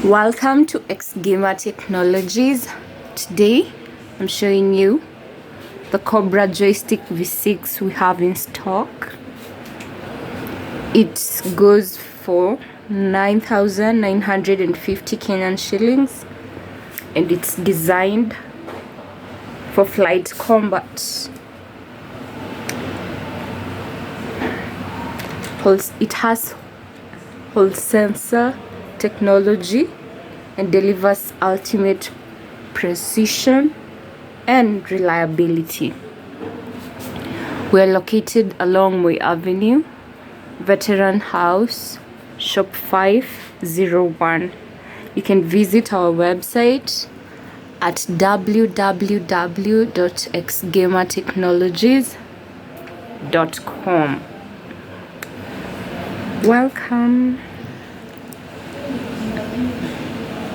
Welcome to Gamer Technologies. Today I'm showing you the Cobra joystick V6 we have in stock. It goes for 9,950 Kenyan shillings and it's designed for flight combat. It has whole sensor technology and delivers ultimate precision and reliability. We are located along Moi Avenue, Veteran House, Shop 501. You can visit our website at www.xgamertechnologies.com. Welcome.